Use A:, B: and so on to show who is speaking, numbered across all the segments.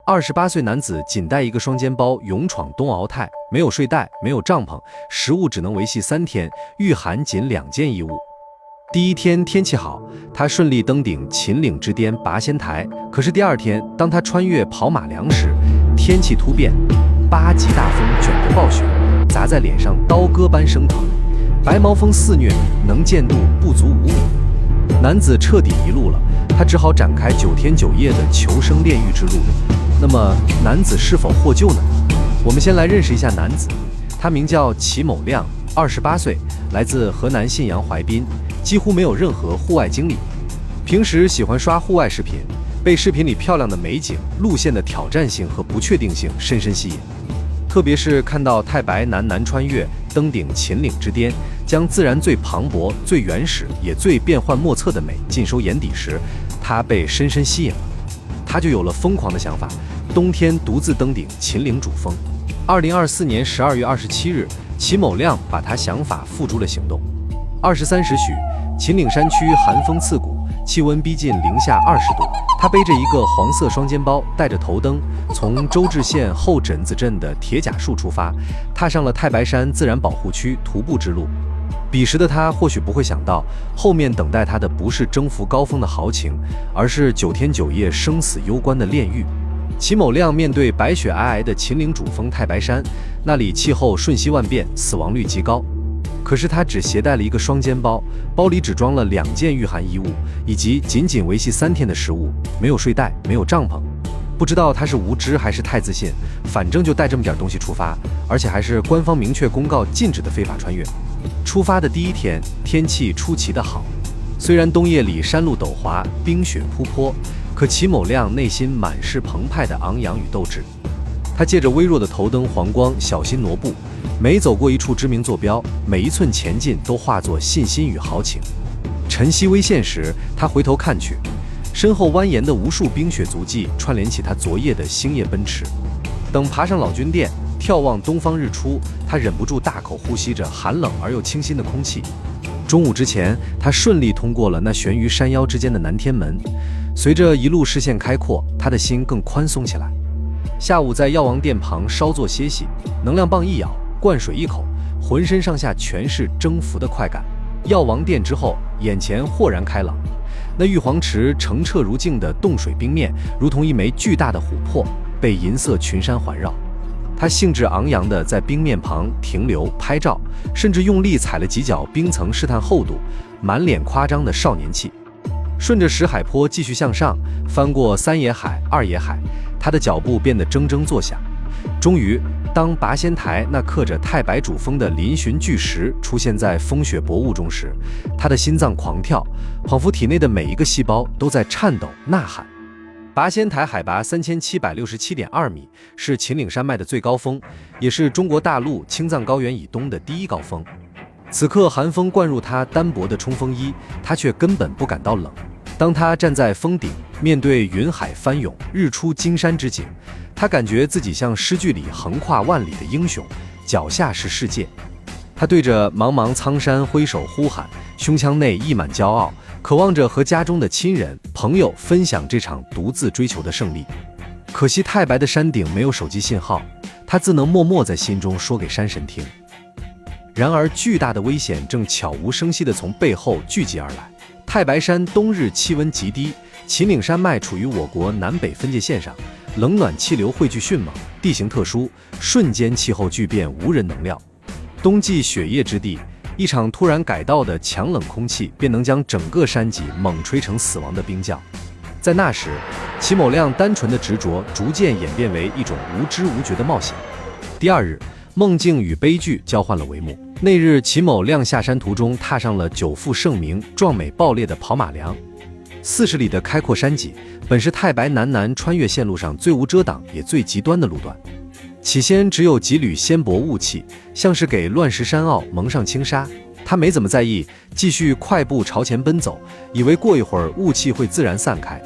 A: 28歲男子僅帶一個雙肩包，勇闖東奧泰，沒有睡袋，沒有帳篷，食物只能維繫3天，御寒僅2件衣物。第一天天氣好，他順利登頂秦嶺之巔拔仙台。可是第二天，當他穿越跑馬梁時，天氣突變，8級大風捲着暴雪，砸在臉上刀割般生疼，白毛風肆虐，能見度不足5米。男子徹底迷路了，他只好展開9天9夜的求生煉獄之路。那麼，男子是否獲救呢？我們先來認識一下男子，他名叫齊某亮，28歲，來自河南信陽淮濱，幾乎沒有任何戶外經歷，平時喜歡刷戶外視頻，被視頻裡漂亮的美景、路線的挑戰性和不確定性深深吸引。特別是看到太白男穿越登頂秦嶺之巔，將自然最磅礴、最原始也最變幻莫測的美盡收眼底時，他被深深吸引了。他就有了瘋狂的想法，冬天獨自登頂秦嶺主峰。2024年12月27日，齊某亮把他想法付諸了行動。23時許，秦嶺山區寒風刺骨，氣溫逼近零下20度。他背着一個黃色雙肩包，帶着頭燈，從周至縣後枕子鎮的鐵甲樹出發，踏上了太白山自然保護區徒步之路。彼時的他或許不會想到，後面等待他的不是征服高峰的豪情，而是9天9夜生死攸關的煉獄。齊某亮面對白雪皚皚的秦嶺主峰太白山，那裡氣候瞬息萬變，死亡率極高。可是他只攜帶了一個雙肩包，包裡只裝了2件御寒衣物，以及僅僅維繫3天的食物，沒有睡袋，沒有帳篷。不知道他是無知還是太自信，反正就帶這麼點東西出發，而且還是官方明確公告禁止的非法穿越。出發的第一天，天氣出奇的好，雖然冬夜裡山路陡滑，冰雪撲坡，可齊某亮內心滿是澎湃的昂揚與鬥志。他借着微弱的頭燈黃光，小心挪步，每走過一處知名坐標，每一寸前進都化作信心與豪情。晨曦微現時，他回頭看去，身後蜿蜒的無數冰雪足跡串聯起他昨夜的星夜奔馳。等爬上老君殿，眺望東方日出，他忍不住大口呼吸着寒冷而又清新的空氣。中午之前，他順利通過了那懸於山腰之間的南天門。隨着一路視線開闊，他的心更寬鬆起來。下午在藥王殿旁稍作歇息，能量棒一咬，灌水一口，渾身上下全是征服的快感。药王殿之後，眼前豁然開朗，那玉皇池澄澈如鏡的凍水冰面，如同一枚巨大的琥珀，被銀色群山環繞。他興致昂揚地在冰面旁停留拍照，甚至用力踩了幾腳冰層試探厚度，滿臉誇張的少年氣。順着石海坡繼續向上，翻過3野海、2野海，他的腳步變得錚錚作響。終於，當拔仙台那刻着太白主峰的嶙峋巨石出現在風雪薄霧中時，他的心臟狂跳，仿佛體內的每一個細胞都在顫抖吶喊。拔仙台海拔3767.2米，是秦嶺山脈的最高峰，也是中國大陸青藏高原以東的第一高峰。此刻寒風灌入他單薄的衝鋒衣，他卻根本不感到冷。當他站在峰頂，面對雲海翻湧、日出金山之景，他感覺自己像詩句裡橫跨萬里的英雄，腳下是世界。他對着茫茫蒼山揮手呼喊，胸腔內溢滿驕傲，渴望着和家中的親人、朋友分享這場獨自追求的勝利。可惜太白的山頂沒有手機信號，他只能默默在心中說給山神聽。然而巨大的危險正悄無聲息地從背後聚集而來。太白山冬日氣溫極低，秦嶺山脈處於我國南北分界線上，冷暖氣流匯聚迅猛，地形特殊，瞬間氣候巨變無人能料。冬季雪夜之地，一場突然改道的強冷空氣便能將整個山脊猛吹成死亡的冰窖。在那時，齊某亮單純的執着逐漸演變為一種無知無覺的冒險。第二日，夢境與悲劇交換了帷幕。那日，齊某亮下山途中踏上了久負盛名、壯美爆裂的跑馬梁。40里的開闊山脊，本是太白南穿越線路上最無遮擋也最極端的路段。起先只有幾縷纖薄霧氣，像是給亂石山坳蒙上輕紗。他沒怎麼在意，繼續快步朝前奔走，以為過一會兒霧氣會自然散開。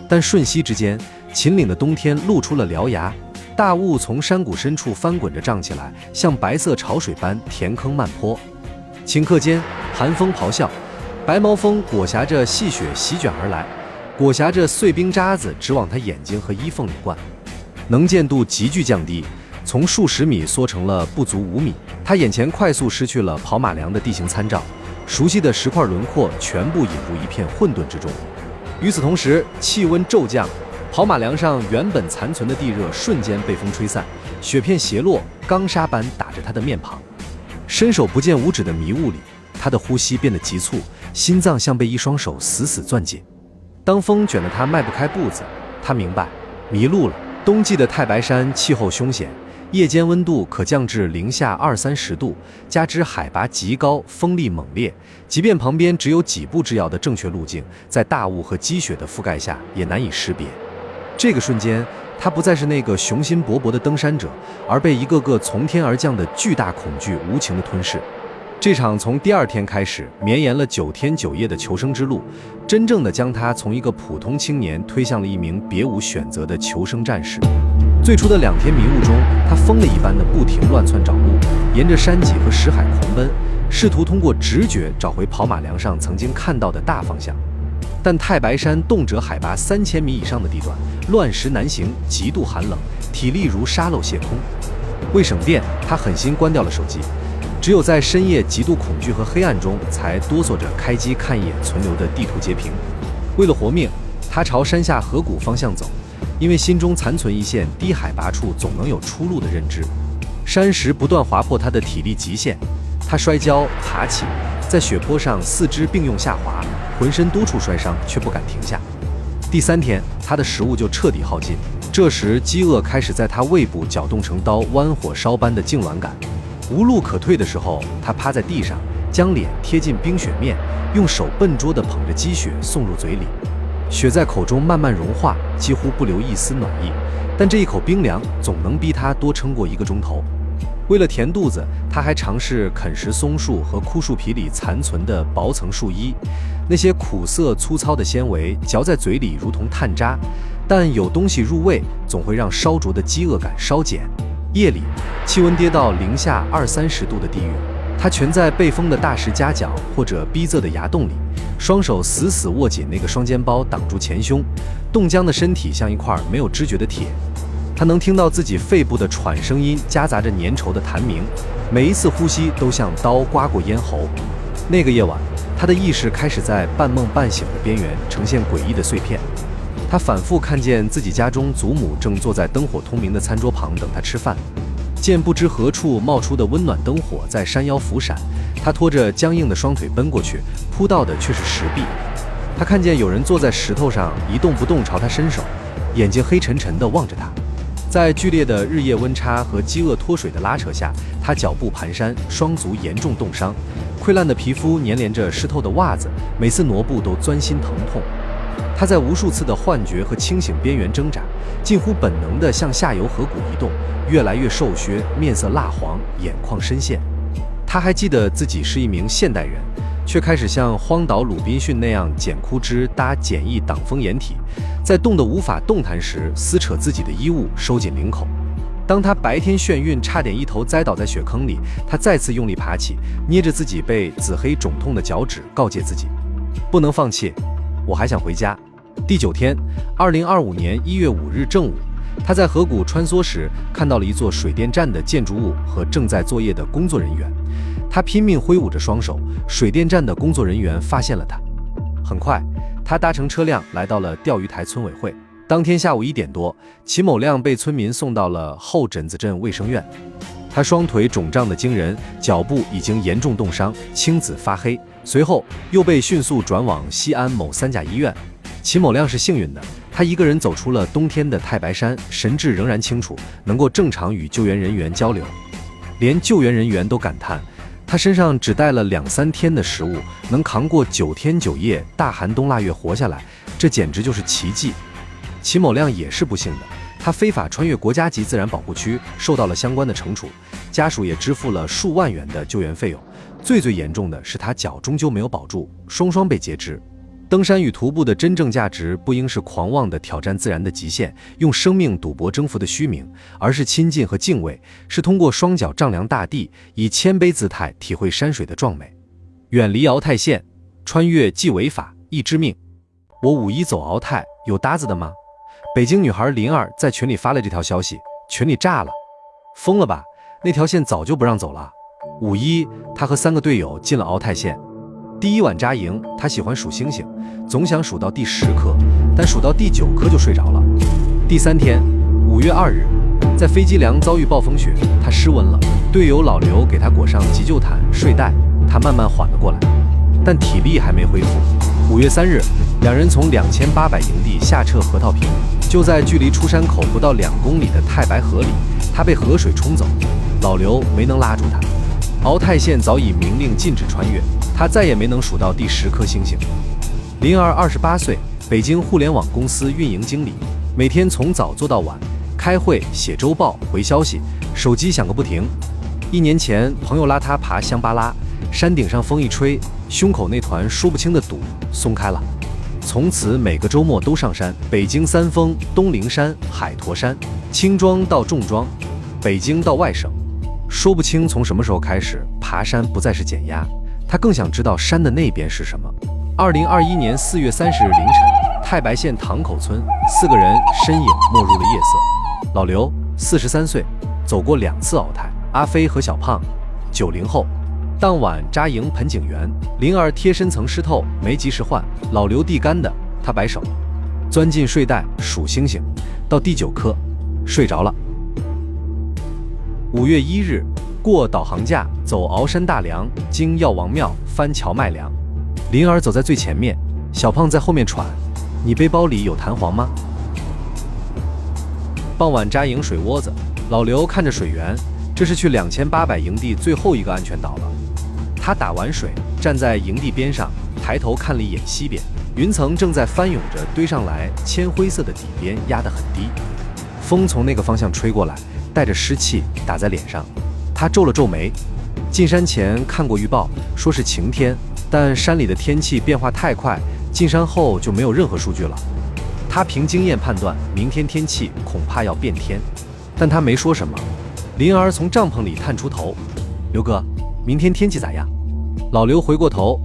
A: 但瞬息之間，秦嶺的冬天露出了獠牙。大霧從山谷深處翻滾着漲起來，像白色潮水般填坑漫坡。顷刻間，寒風咆哮，白毛風裹挾着細雪席捲而來，裹挾着碎冰渣子直往他眼睛和衣縫裡灌。能見度急劇降低，從數十米縮成了不足5米。他眼前快速失去了跑馬梁的地形參照，熟悉的石塊輪廓全部引入一片混沌之中。與此同時，氣溫驟降，跑馬梁上原本殘存的地熱瞬間被風吹散，雪片斜落，鋼砂般打着他的面龐。伸手不見五指的迷霧裡，他的呼吸變得急促，心臟像被一雙手死死攥緊。當風捲得他邁不開步子，他明白迷路了。冬季的太白山氣候凶險，夜間溫度可降至零下20-30度，加之海拔極高，風力猛烈，即便旁邊只有幾步之遙的正確路徑，在大霧和積雪的覆蓋下也難以識別。這個瞬間，他不再是那個雄心勃勃的登山者，而被一個個從天而降的巨大恐懼無情地吞噬。這場從第2天開始綿延了9天9夜的求生之路，真正的將他從一個普通青年推向了一名別無選擇的求生戰士。最初的2天迷霧中，他瘋了一般的不停亂竄找路，沿着山脊和石海狂奔，試圖通過直覺找回跑馬梁上曾經看到的大方向。但太白山動輒海拔3000米以上的地段，亂石難行，極度寒冷，體力如沙漏泄空。為省電，他狠心關掉了手機，只有在深夜極度恐懼和黑暗中，才哆嗦着開機看一眼存留的地圖截屏。為了活命，他朝山下河谷方向走，因為心中殘存一線低海拔處總能有出路的認知。山石不斷劃破他的體力極限，他摔跤爬起，在雪坡上四肢並用下滑，渾身多處摔傷，卻不敢停下。第3天，他的食物就徹底耗盡，這時飢餓開始在他胃部攪動成刀剜火燒般的痙攣感。無路可退的時候，他趴在地上，將臉貼近冰雪面，用手笨拙地捧着積雪送入嘴裡。雪在口中慢慢融化，幾乎不留一絲暖意，但這一口冰涼總能逼他多撐過1個鐘頭。為了填肚子，他還嘗試啃食松樹和枯樹皮裡殘存的薄層樹衣，那些苦澀粗糙的纖維嚼在嘴裡如同炭渣，但有東西入味，總會讓燒灼的飢餓感稍減。夜裡，氣溫跌到零下20-30度的地獄，他蜷在被封的大石夾角或者逼仄的崖洞裡，雙手死死握緊那個双肩包擋住前胸，冻僵的身體像一塊沒有知覺的鐵。他能聽到自己肺部的喘聲音夾雜着粘稠的痰鳴，每一次呼吸都像刀刮過咽喉。那個夜晚，他的意識開始在半夢半醒的邊緣呈現詭異的碎片。他反復看見自己家中祖母正坐在燈火通明的餐桌旁等他吃飯，見不知何處冒出的溫暖燈火在山腰拂閃，他拖着僵硬的雙腿奔過去，撲到的卻是石壁。他看見有人坐在石頭上一動不動朝他伸手，眼睛黑沉沉地望着他。在劇烈的日夜溫差和飢餓脫水的拉扯下，他腳步蹣跚，雙足嚴重凍傷，潰爛的皮膚粘連着濕透的襪子，每次挪步都鑽心疼痛。他在無數次的幻覺和清醒邊緣掙扎，近乎本能地向下游河谷移動，越來越瘦削，面色蠟黃，眼眶深陷。他還記得自己是一名現代人，卻開始像荒島魯濱遜那樣剪枯枝搭簡易擋風掩體，在凍得無法動彈時撕扯自己的衣物，收緊領口。當他白天眩暈，差點一頭栽倒在雪坑裡，他再次用力爬起，捏着自己被紫黑腫痛的腳趾，告誡自己不能放棄，我還想回家。第9天，2025年1月5日正午，他在河谷穿梭時，看到了一座水電站的建築物和正在作業的工作人員。他拼命揮舞着雙手，水電站的工作人員發現了他。很快，他搭乘車輛來到了釣魚台村委會。當天下午1點多，齊某亮被村民送到了後枕子鎮衛生院。他雙腿腫脹得驚人，腳部已經嚴重凍傷，青紫發黑。隨後又被迅速轉往西安某3甲醫院。齊某亮是幸運的，他一個人走出了冬天的太白山，神志仍然清楚，能夠正常與救援人員交流。連救援人员都感嘆，他身上只帶了2-3天的食物，能扛過9天9夜大寒冬臘月活下來，這簡直就是奇蹟。齊某亮也是不幸的，他非法穿越國家級自然保護區，受到了相關的懲處，家屬也支付了數萬元的救援費用。最嚴重的是，他腳終究沒有保住，雙被截肢。登山與徒步的真正價值，不應是狂妄的挑戰自然的極限，用生命賭博征服的虛名，而是親近和敬畏，是通過雙腳丈量大地，以謙卑姿態體會山水的壯美。遠離鰲泰縣，穿越既違法亦致命。我5·1走鰲泰，有搭子的嗎？北京女孩林兒在群裡發了這條消息，群裡炸了，瘋了吧？那條線早就不讓走了。5·1，他和3個隊友進了鰲泰縣。第一晚扎營，他喜歡數星星，總想數到第10顆，但數到第9顆就睡着了。第3天，5月2日，在飛機梁遭遇暴風雪，他失溫了，隊友老劉給他裹上急救毯、睡袋，他慢慢緩了過來，但體力還沒恢復。5月3日，兩人從2800營地下撤河套坪，就在距離出山口不到2公里的太白河裡，他被河水冲走，老劉沒能拉住他。鰲泰縣早已明令禁止穿越，他再也沒能數到第10顆星星。林兒28歲，北京互聯網公司運營經理，每天從早做到晚，開會、寫週報、回消息，手機響個不停。1年前，朋友拉他爬香巴拉，山頂上風一吹，胸口那團說不清的堵鬆開了。從此每個週末都上山，北京三峰、東陵山、海坨山，輕裝到重裝，北京到外省。說不清從什麼時候開始，爬山不再是減壓，他更想知道山的那邊是什麼。2021年4月30日凌晨，太白縣塘口村4個人身影沒入了夜色。老劉43歲，走過2次鰲泰。阿飛和小胖90後。當晚扎營盆景園，林兒貼身層濕透，沒及時換，老劉遞乾的，他擺手，鑽進睡袋數星星，到第9顆睡着了。5月1日，過導航架，走鰲山大梁，經藥王廟，翻蕎麥梁。林兒走在最前面，小胖在後面喘：“你背包裡有彈簧嗎？”傍晚扎營水窩子，老劉看着水源，這是去2800營地最後一個安全島了。他打完水，站在營地邊上，抬頭看了一眼西邊，雲層正在翻湧着堆上來，鉛灰色的底邊壓得很低，風從那個方向吹過來，帶着濕氣打在臉上。他皺了皺眉。進山前看過預報，說是晴天，但山裡的天氣變化太快，進山後就沒有任何數據了。他憑經驗判斷，明天天氣恐怕要變天，但他沒說什麼。林兒從帳篷裡探出頭：“劉哥，明天天氣咋樣？”老劉回過頭：“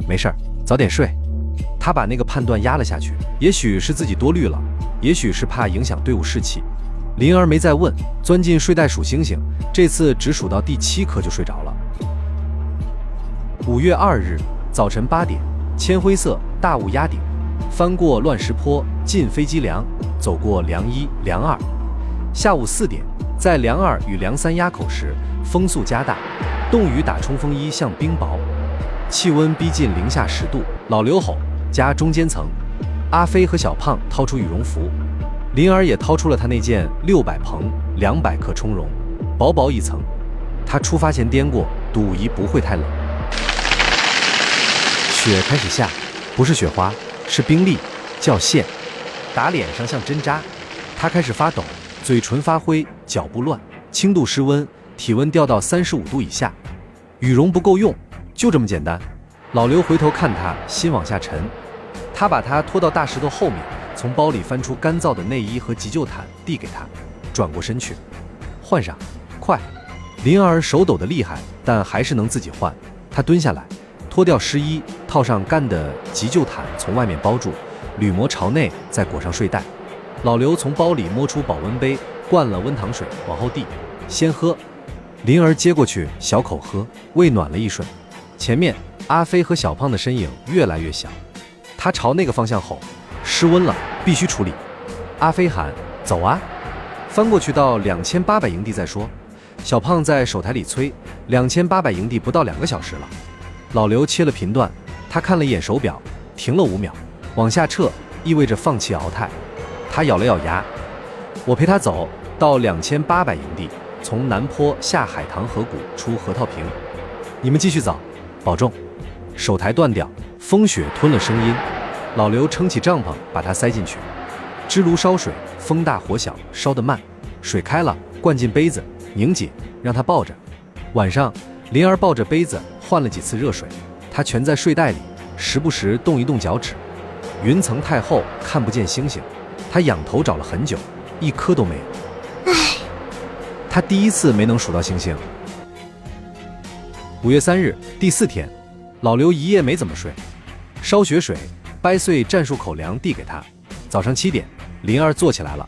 A: 沒事兒，早點睡。”他把那個判斷壓了下去，也許是自己多慮了，也許是怕影響隊伍士氣。林兒沒再問，鑽進睡袋數星星，這次只數到第7顆就睡着了。5月2日早晨8點，鉛灰色大霧壓頂，翻過亂石坡，進飛機梁，走過梁1、梁2。下午4點，在梁2與梁3垭口時，風速加大，凍雨打衝鋒衣像冰雹，氣溫逼近零下10度。老劉吼：“加中間層！”阿飛和小胖掏出羽絨服，林兒也掏出了他那件600蓬200克充绒，薄薄一層。他出發前掂過，赌疑不會太冷。雪開始下，不是雪花，是冰粒，叫線，打臉上像針扎。他開始發抖，嘴唇發灰，腳步亂，輕度失溫，體溫掉到35度以下。羽絨不夠用，就這麼簡單。老劉回頭看他，心往下沉。他把他拖到大石頭後面，從包裡翻出乾燥的內衣和急救毯遞給他，轉過身去，換上，快！林兒手抖得厲害，但還是能自己換。他蹲下來，脫掉濕衣，套上乾的急救毯，從外面包住，鋁膜朝內，再裹上睡袋。老劉從包裡摸出保溫杯，灌了溫糖水，往後遞，先喝。林兒接過去，小口喝，胃暖了一瞬。前面阿飛和小胖的身影越來越小。他朝那個方向吼：“失溫了，必須處理。”阿飛喊：“走啊！”翻過去到2800營地再說。小胖在手台裡催：“2800營地不到2個小時了。”老劉切了頻段，他看了一眼手表，停了5秒，往下撤意味着放棄鰲泰。他咬了咬牙：“我陪他走到2800營地，從南坡下海棠河谷出河套坪。你們繼續走，保重。”手台斷掉，風雪吞了聲音。老劉撐起帳篷，把它塞進去。支爐燒水，風大火小，燒得慢。水開了，灌進杯子，擰緊，讓他抱着。晚上，林兒抱着杯子換了幾次熱水，他蜷在睡袋裡，時不時動一動腳趾。雲層太厚，看不見星星。他仰頭找了很久，一顆都沒有。他第一次没能數到星星。5月3日，第4天，老劉一夜沒怎麼睡，燒雪水，掰碎戰術口糧遞給他。早上7點，林兒坐起來了，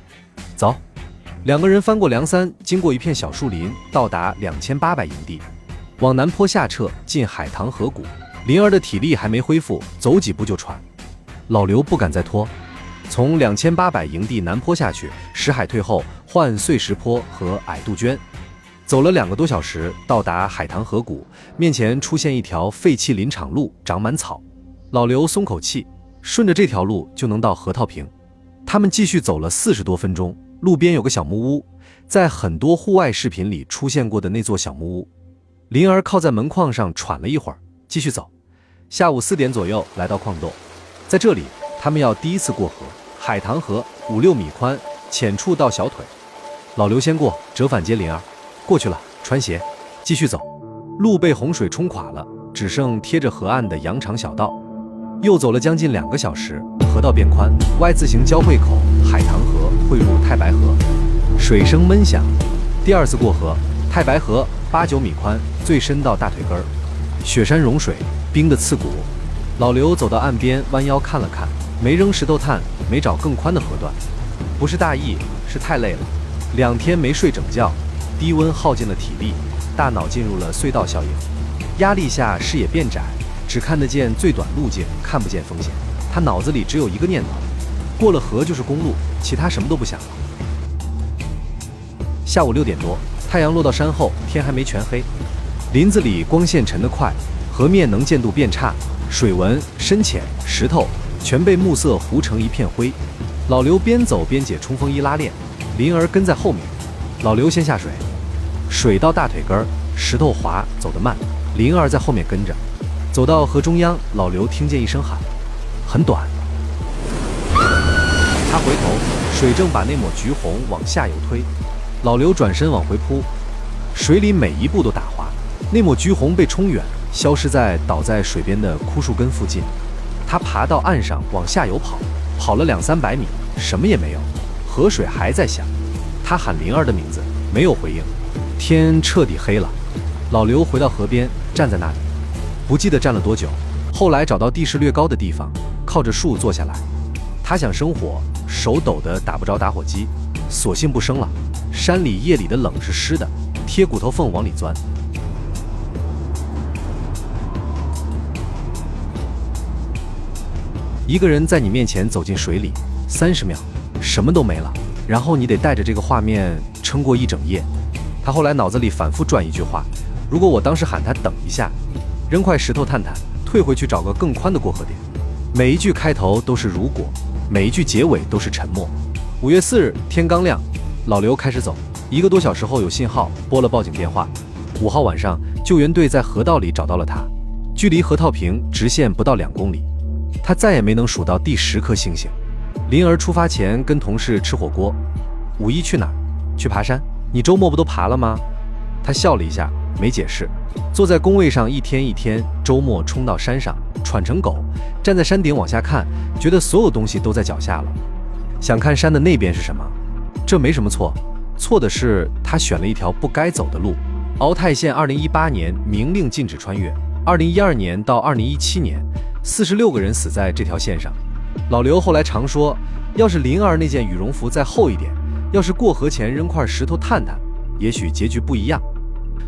A: 走。2個人翻過梁山，經過一片小樹林，到達2800營地，往南坡下撤，進海棠河谷。林兒的體力還沒恢復，走幾步就喘。老劉不敢再拖，從2800營地南坡下去，石海退後，換碎石坡和矮杜鹃。走了2個多小時，到達海棠河谷，面前出現一條廢棄林場路，長滿草。老劉鬆口氣，順着這條路就能到河套坪。他們繼續走了40多分鐘，路邊有個小木屋，在很多戶外視頻裡出現過的那座小木屋。林兒靠在門框上喘了一會兒，繼續走。下午4點左右來到礦洞，在這裡他們要第一次過河。海棠河5-6米寬，淺處到小腿。老劉先過，折返接林兒。過去了，穿鞋，繼續走。路被洪水沖垮了，只剩貼着河岸的羊腸小道。又走了將近2個小時，河道變寬，Y 字形交匯口，海棠河匯入太白河，水聲悶響。第2次過河，太白河8-9米寬，最深到大腿根兒，雪山融水，冰得刺骨。老劉走到岸邊，彎腰看了看，沒扔石頭炭，沒找更寬的河段。不是大意，是太累了，2天沒睡整覺。低溫耗盡了體力，大腦進入了隧道效應，壓力下視野變窄，只看得見最短路徑，看不見風險。他腦子裡只有一個念頭：過了河就是公路，其他什麼都不想了。下午6點多，太陽落到山後，天還沒全黑，林子裡光線沉得快，河面能見度變差，水紋、深淺、石頭全被暮色糊成一片灰。老劉邊走邊解冲锋衣拉鏈，林兒跟在後面。老劉先下水，水到大腿根，石头滑，走得慢。林兒在後面跟着，走到河中央，老刘听见一聲喊，很短。他回頭，水正把那抹橘紅往下游推。老劉轉身往回撲，水裡每一步都打滑，那抹橘紅被沖遠，消失在倒在水邊的枯樹根附近。他爬到岸上往下游跑，跑了200-300米，什麼也沒有，河水還在響。他喊林兒的名字，沒有回應。天徹底黑了，老劉回到河邊，站在那裡，不記得站了多久。後來找到地勢略高的地方，靠着樹坐下來。他想生火，手抖得打不着打火機，索性不生了。山裡夜裡的冷是濕的，貼骨頭縫往裡鑽。一個人在你面前走進水裡，30秒，什麼都沒了。然後你得帶着這個畫面撐過一整夜。他後來腦子裡反覆轉一句話：如果我當時喊他等一下，扔塊石頭探探，退回去找個更寬的過河點。每一句開頭都是如果，每一句結尾都是沉默。5月4日，天剛亮，老劉開始走。1個多小時後有信號，撥了報警電話。5號晚上，救援隊在河道裡找到了他，距離河套坪直線不到2公里。他再也沒能數到第10顆星星。林兒出發前跟同事吃火鍋。5一去哪兒？去爬山。你周末不都爬了嗎？他笑了一下，沒解釋。坐在工位上一天一天，周末衝到山上，喘成狗，站在山頂往下看，覺得所有東西都在腳下了。想看山的那邊是什麼？這沒什麼錯，錯的是他選了一條不該走的路。鰲泰縣2018年明令禁止穿越，2012年到2017年，46個人死在這條線上。老劉後來常說，要是林兒那件羽絨服再厚一點，要是過河前扔塊石頭探探，也許結局不一樣。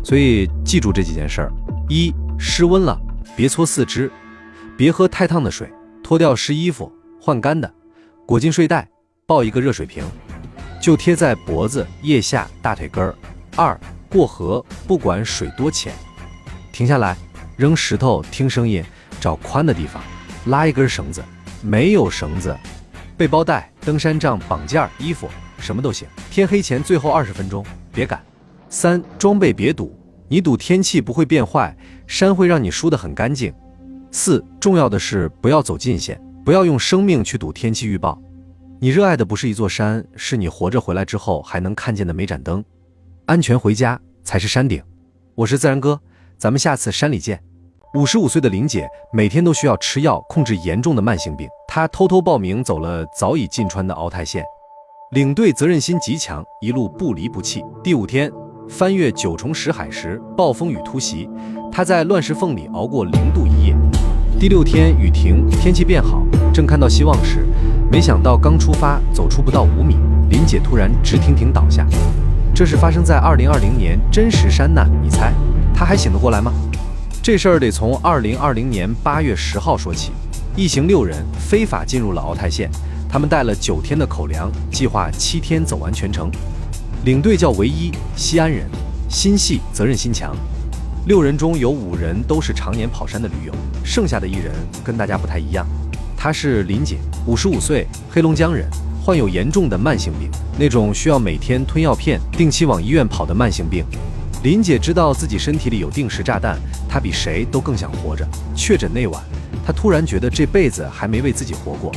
A: 所以記住這幾件事兒：一、濕溫了，別搓四肢；別喝太燙的水，脫掉濕衣服，換乾的，裹進睡袋，抱一個熱水瓶，就貼在脖子、腋下、大腿根兒。2、過河不管水多淺，停下來，扔石頭，聽聲音，找寬的地方，拉一根繩子。沒有繩子，背包帶、登山杖、綁件、衣服，什麼都行。天黑前最後20分鐘，別趕。3、裝備別賭，你賭天氣不會變壞，山會讓你輸得很乾淨。4、重要的是不要走近線，不要用生命去賭天氣預報。你熱愛的不是一座山，是你活着回來之後還能看見的每盞燈。安全回家才是山頂。我是自然哥，咱們下次山裡見。55歲的林姐每天都需要吃藥控制嚴重的慢性病，她偷偷報名走了早已禁穿的鰲泰縣。領隊責任心極強，一路不離不棄。第5天翻越9重石海時，暴風雨突襲，他在亂石縫裡熬過0度一夜。第6天雨停，天氣變好，正看到希望時，沒想到剛出發，走出不到5米，林姐突然直挺挺倒下。這是發生在2020年真實山難，你猜她還醒得過來嗎？這事兒得從2020年8月10號說起。一行6人非法進入了鰲泰縣，他們帶了9天的口糧，計劃7天走完全程。領隊叫唯一，西安人，心細責任心強。6人中有5人都是常年跑山的驢友，剩下的1人跟大家不太一樣。她是林姐，55歲，黑龙江人，患有嚴重的慢性病，那種需要每天吞药片、定期往醫院跑的慢性病。林姐知道自己身體裡有定时炸彈，她比誰都更想活着。確診那晚，她突然覺得這輩子還沒為自己活過。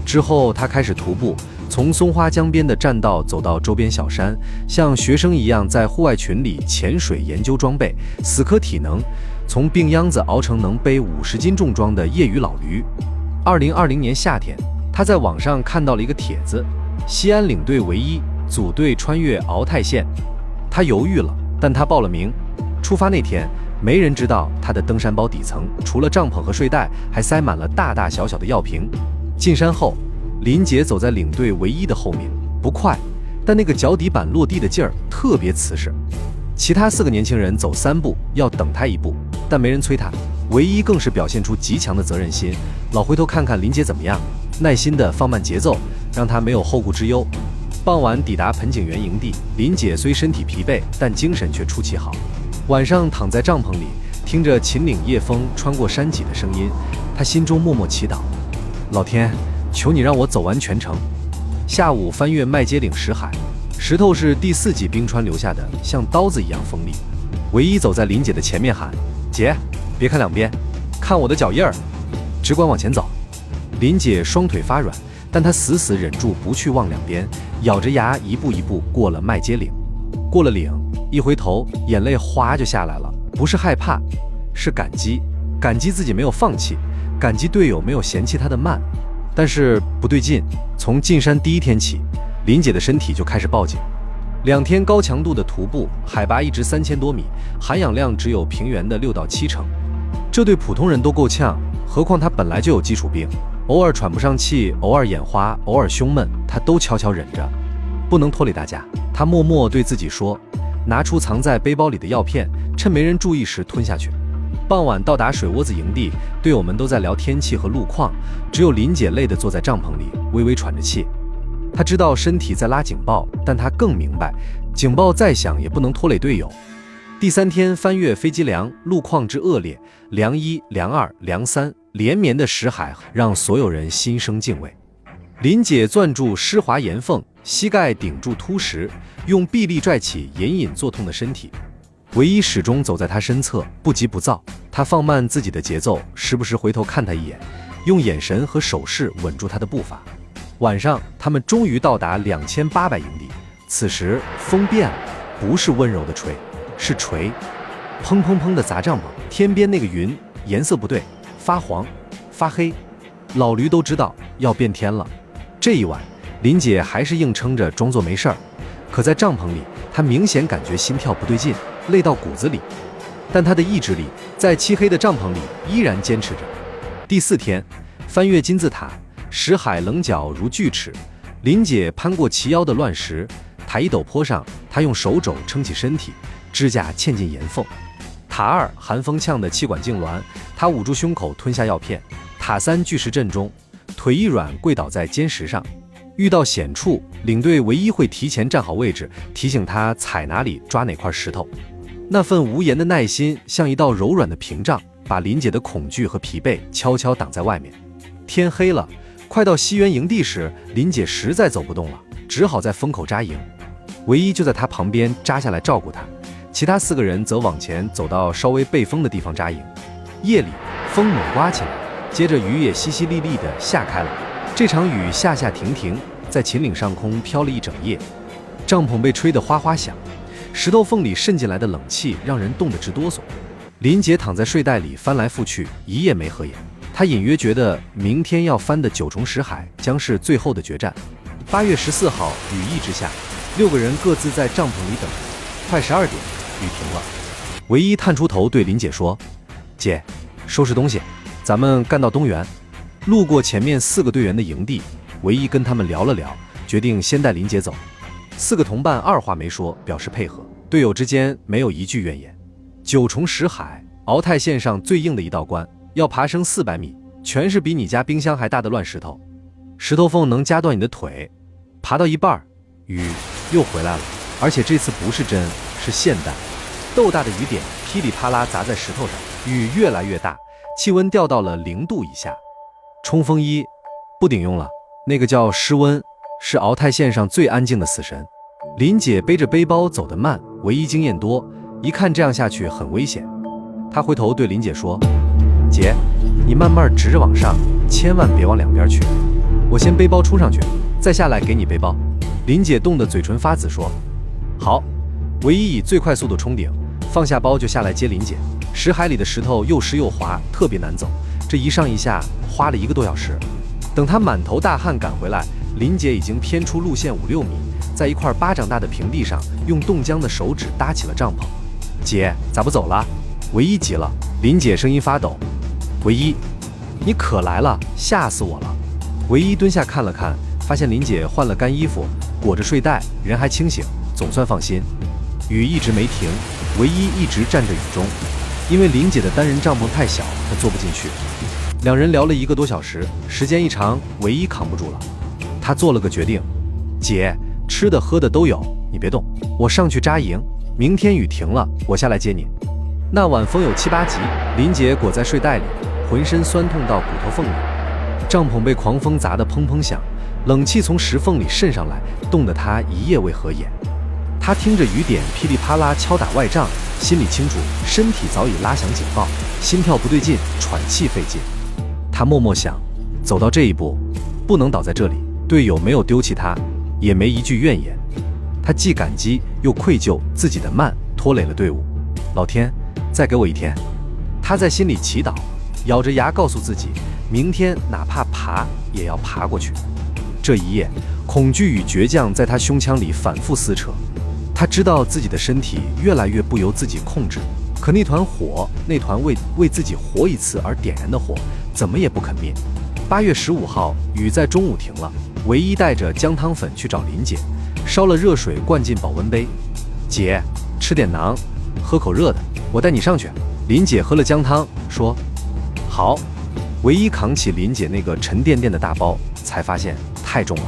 A: 之後，她開始徒步，從松花江邊的栈道走到周邊小山，像學生一樣在戶外群裡潛水研究裝備，死磕體能，從病秧子熬成能背50斤重裝的業餘老驢。2020年夏天，他在網上看到了一個帖子，西安領隊唯一組隊穿越鰲泰縣。他猶豫了，但他報了名。出發那天，沒人知道他的登山包底層除了帳篷和睡袋，還塞滿了大大小小的藥瓶。進山後，林姐走在領隊唯一的後面，不快，但那個腳底板落地的勁兒特別瓷實。其他4個年輕人走3步要等他1步，但沒人催他。唯一更是表現出極強的責任心，老回頭看看林姐怎麼樣，耐心地放慢節奏，讓她沒有後顧之憂。傍晚抵達盆景園營地，林姐雖身體疲憊，但精神卻出奇好。晚上躺在帳篷裡，聽着秦嶺夜風穿過山脊的聲音，她心中默默祈禱：老天，求你讓我走完全程。下午翻越麥秸嶺石海，石頭是第4紀冰川留下的，像刀子一樣锋利。唯一走在林姐的前面喊：姐，別看兩邊，看我的腳印兒，只管往前走。林姐雙腿發軟，但她死死忍住不去望兩邊，咬着牙一步一步過了麥秸嶺。過了嶺，一回頭，眼淚嘩就下來了，不是害怕，是感激，感激自己沒有放棄，感激隊友没有嫌棄她的慢。但是不對勁，從進山第1天起，林姐的身體就開始報警。2天高強度的徒步，海拔一直3000多米，含氧量只有平原的6到7成。這對普通人都夠嗆，何況他本來就有基礎病，偶爾喘不上氣，偶爾眼花，偶爾胸悶，他都悄悄忍着，不能拖累大家。他默默對自己說，拿出藏在背包裡的藥片，趁沒人注意時吞下去。傍晚到達水窩子營地，隊友們都在聊天氣和路況，只有林姐累得坐在帳篷裡，微微喘着氣。他知道身體在拉警報，但他更明白，警報再響也不能拖累隊友。第3天翻越飛機梁，路況之惡劣，梁1、梁2、梁3連綿的石海讓所有人心生敬畏。林姐攥住濕滑岩縫，膝蓋頂住凸石，用臂力拽起隱隱作痛的身體。唯一始終走在她身側，不急不躁。她放慢自己的節奏，時不时回頭看她一眼，用眼神和手勢穩住她的步伐。晚上，他們終於到達2800營地。此時風變了，不是溫柔的吹，是錘，砰砰砰的砸帳篷。天邊那個雲顏色不對，發黃發黑，老驢都知道要變天了。這一晚，林姐還是硬撐着裝作沒事兒，可在帳篷裡，她明顯感覺心跳不對勁，累到骨子裡。但她的意志力在漆黑的帳篷裡依然堅持着。第4天，翻越金字塔，石海稜角如鋸齒，林姐攀過齊腰的亂石，塔1陡坡上，她用手肘撐起身體，指甲嵌進岩縫。塔2寒風嗆的氣管痙攣，她捂住胸口吞下藥片。塔3巨石陣中，腿一軟跪倒在尖石上。遇到險處，領隊唯一會提前站好位置，提醒她踩哪裡抓哪塊石頭。那份無言的耐心像一道柔軟的屏障，把林姐的恐懼和疲憊悄悄擋在外面。天黑了，快到西園營地時，林姐實在走不動了，只好在風口紮營。唯一就在她旁邊扎下來照顧她，其他4個人則往前走到稍微背風的地方紮營。夜裡，風猛颳起来，接着雨也淅淅瀝瀝地下開了。這場雨下下停停，在秦嶺上空飄了一整夜，帳篷被吹得嘩嘩響，石頭縫裡滲進來的冷氣讓人凍得直哆嗦。林姐躺在睡袋裡翻來覆去，一夜沒合眼。她隱約覺得明天要翻的9重石海將是最後的決戰。8月14號，雨一直下，6個人各自在帳篷裡等。快12點，雨停了。唯一探出頭對林姐說：“姐，收拾東西，咱們幹到東園。”路過前面4個隊員的營地，唯一跟他們聊了聊，決定先帶林姐走。4個同伴二話沒說，表示配合，隊友之間沒有一句怨言。9重石海，敖泰線上最硬的一道關，要爬升400米，全是比你家冰箱還大的亂石頭，石頭縫能夾斷你的腿。爬到一半，雨又回來了，而且這次不是真，是霰彈。豆大的雨點噼里啪啦砸在石頭上，雨越来越大，氣溫掉到了0度以下。冲锋衣不頂用了，那個叫施溫，是敖泰線上最安靜的死神。林姐背着背包走得慢，唯一經驗多，一看这樣下去很危險。她回頭對林姐說：“姐，你慢慢直着往上，千萬別往兩邊去。我先背包衝上去，再下來給你背包。”林姐凍得嘴唇發紫說：“好。”唯一以最快速度衝頂，放下包就下來接林姐。石海裡的石頭又濕又滑，特別難走，這一上一下花了1個多小時。等她滿頭大汗趕回來，林姐已經偏出路線5-6米，在一塊巴掌大的平地上，用冻僵的手指搭起了帳篷。姐，咋不走了？唯一急了。林姐聲音發抖：“唯一，你可来了，嚇死我了。”唯一蹲下看了看，發現林姐換了乾衣服，裹着睡袋，人還清醒，總算放心。雨一直沒停，唯一一直站着雨中，因為林姐的單人帳篷太小，她坐不進去。2人聊了1個多小時，時間一長，唯一扛不住了，他做了個決定：“姐，吃的喝的都有，你別動，我上去紮營，明天雨停了，我下來接你。”那晚風有7、8級，林姐裹在睡袋裡，渾身酸痛到骨頭縫裡，帳篷被狂風砸得砰砰響，冷氣從石縫裡滲上來，凍得她一夜未合眼。他聽着雨點噼里啪啦敲打外帳，心裡清楚，身體早已拉響警報，心跳不對勁，喘氣費勁。他默默想，走到這一步，不能倒在這裡。隊友沒有丟棄他，也沒一句怨言。他既感激又愧疚，自己的慢拖累了隊伍。老天，再給我1天。他在心裡祈禱，咬着牙告訴自己，明天哪怕爬也要爬過去。這一夜，恐懼與倔強在他胸腔裡反覆撕扯。他知道自己的身體越來越不由自己控制，可那團火，那團為自己活一次而點燃的火，怎麼也不肯滅。8月15號，雨在中午停了，唯一帶着薑湯粉去找林姐，燒了熱水灌進保溫杯。姐，吃點饢，喝口熱的，我帶你上去。林姐喝了薑湯，說：“好。”唯一扛起林姐那個沉甸甸的大包，才發現太重了。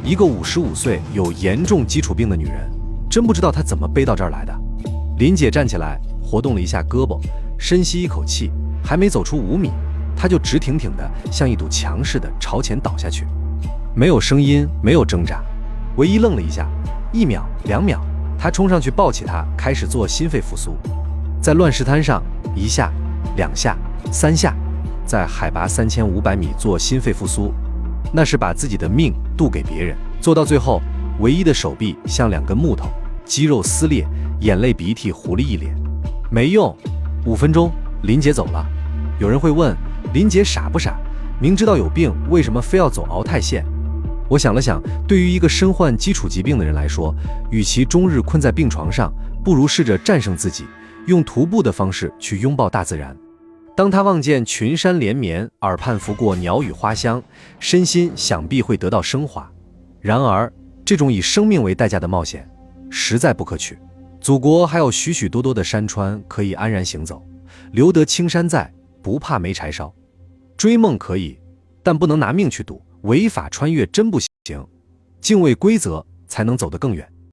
A: 一個55歲有嚴重基礎病的女人，真不知道她怎麼背到這兒來的。林姐站起來，活動了一下胳膊，深吸一口氣，還沒走出5米，她就直挺挺的像一堵牆似的朝前倒下去，沒有聲音，沒有掙扎。唯一愣了一下，1秒、2秒，她衝上去抱起她，開始做心肺復甦。在亂石灘上，1下、2下、3下，在海拔3500米做心肺復甦，那是把自己的命渡給別人。做到最後，唯一的手臂像2根木頭，肌肉撕裂，眼淚鼻涕糊了一臉。沒用，5分鐘，林姐走了。有人會問，林姐傻不傻？明知道有病，為什麼非要走敖泰線？我想了想，對於一個身患基礎疾病的人來說，與其終日困在病床上，不如試着戰勝自己，用徒步的方式去擁抱大自然。當他望見群山連綿，耳畔拂過鳥語花香，身心想必會得到升華。然而，這種以生命為代價的冒險，實在不可取。祖國還有許許多多的山川可以安然行走，留得青山在，不怕沒柴燒。追夢可以，但不能拿命去賭，違法穿越真不行。敬畏規則，才能走得更遠。